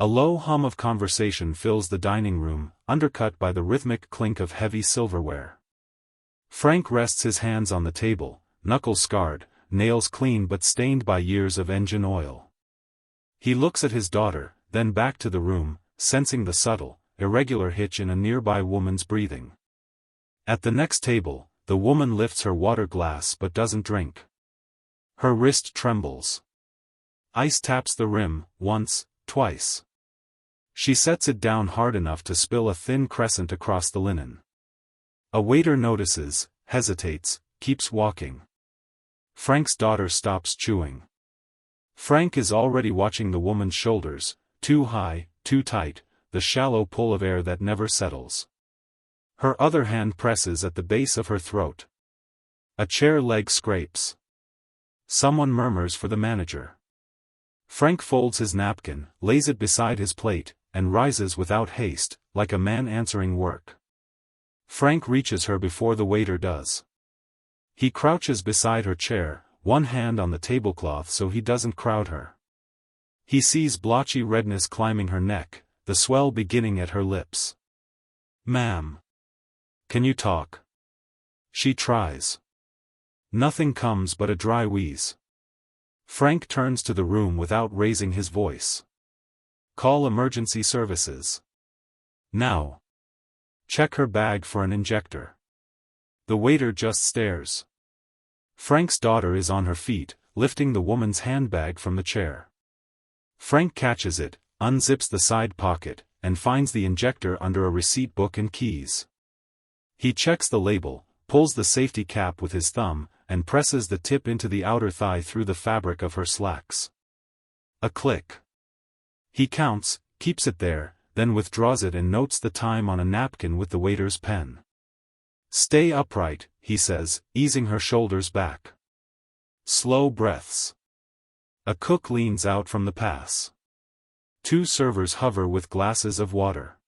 A low hum of conversation fills the dining room, undercut by the rhythmic clink of heavy silverware. Frank rests his hands on the table, knuckles scarred, nails clean but stained by years of engine oil. He looks at his daughter, then back to the room, sensing the subtle, irregular hitch in a nearby woman's breathing. At the next table, the woman lifts her water glass but doesn't drink. Her wrist trembles. Ice taps the rim, once, twice. She sets it down hard enough to spill a thin crescent across the linen. A waiter notices, hesitates, keeps walking. Frank's daughter stops chewing. Frank is already watching the woman's shoulders, too high, too tight, the shallow pull of air that never settles. Her other hand presses at the base of her throat. A chair leg scrapes. Someone murmurs for the manager. Frank folds his napkin, lays it beside his plate, and rises without haste, like a man answering work. Frank reaches her before the waiter does. He crouches beside her chair, one hand on the tablecloth so he doesn't crowd her. He sees blotchy redness climbing her neck, the swell beginning at her lips. "Ma'am. Can you talk?" She tries. Nothing comes but a dry wheeze. Frank turns to the room without raising his voice. "Call emergency services. Now. Check her bag for an injector." The waiter just stares. Frank's daughter is on her feet, lifting the woman's handbag from the chair. Frank catches it, unzips the side pocket, and finds the injector under a receipt book and keys. He checks the label, pulls the safety cap with his thumb, and presses the tip into the outer thigh through the fabric of her slacks. A click. He counts, keeps it there, then withdraws it and notes the time on a napkin with the waiter's pen. "Stay upright," he says, easing her shoulders back. Slow breaths. A cook leans out from the pass. Two servers hover with glasses of water.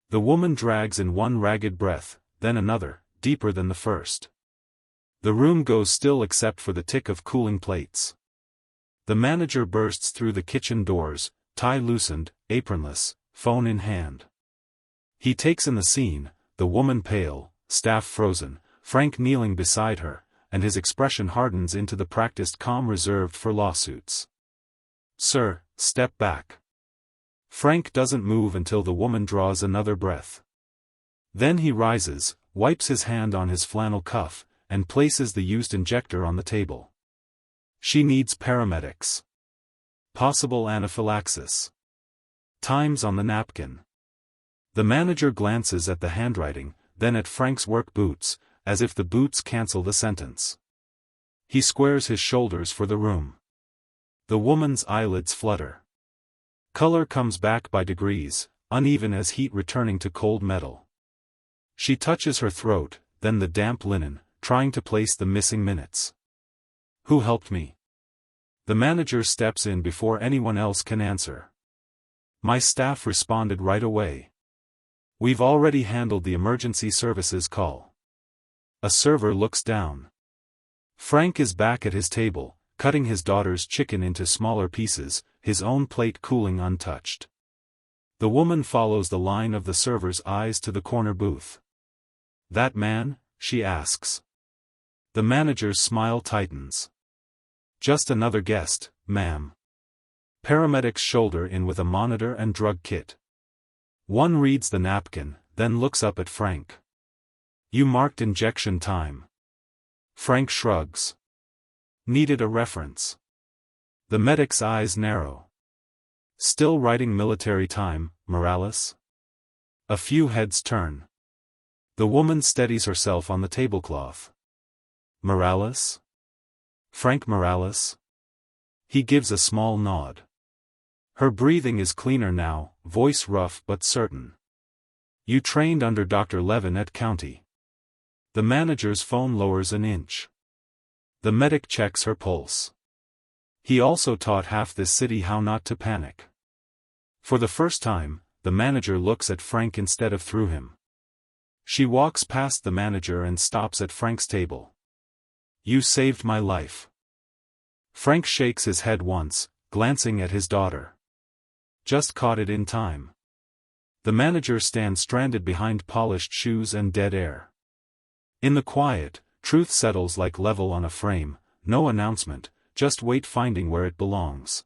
The woman drags in one ragged breath, then another, deeper than the first. The room goes still except for the tick of cooling plates. The manager bursts through the kitchen doors, tie loosened, apronless, phone in hand. He takes in the scene, the woman pale, staff frozen, Frank kneeling beside her, and his expression hardens into the practiced calm reserved for lawsuits. "Sir, step back." Frank doesn't move until the woman draws another breath. Then he rises, wipes his hand on his flannel cuff, and places the used injector on the table. She needs paramedics. Possible anaphylaxis. Times on the napkin. The manager glances at the handwriting, then at Frank's work boots, as if the boots cancel the sentence. He squares his shoulders for the room. The woman's eyelids flutter. Color comes back by degrees, uneven as heat returning to cold metal. She touches her throat, then the damp linen, trying to place the missing minutes. "Who helped me?" The manager steps in before anyone else can answer. "My staff responded right away. We've already handled the emergency services call." A server looks down. Frank is back at his table, cutting his daughter's chicken into smaller pieces, his own plate cooling untouched. The woman follows the line of the server's eyes to the corner booth. "That man?" she asks. The manager's smile tightens. "Just another guest, ma'am." Paramedics shoulder in with a monitor and drug kit. One reads the napkin, then looks up at Frank. "You marked injection time." Frank shrugs. "Needed a reference." The medic's eyes narrow. "Still writing military time, Morales?" A few heads turn. The woman steadies herself on the tablecloth. "Morales? Frank Morales?" He gives a small nod. Her breathing is cleaner now, voice rough but certain. "You trained under Dr. Levin at County." The manager's phone lowers an inch. The medic checks her pulse. He also taught half this city how not to panic. For the first time, the manager looks at Frank instead of through him. She walks past the manager and stops at Frank's table. "You saved my life." Frank shakes his head once, glancing at his daughter. Just caught it in time. The manager stands stranded behind polished shoes and dead air. In the quiet, truth settles like level on a frame, no announcement, just weight finding where it belongs.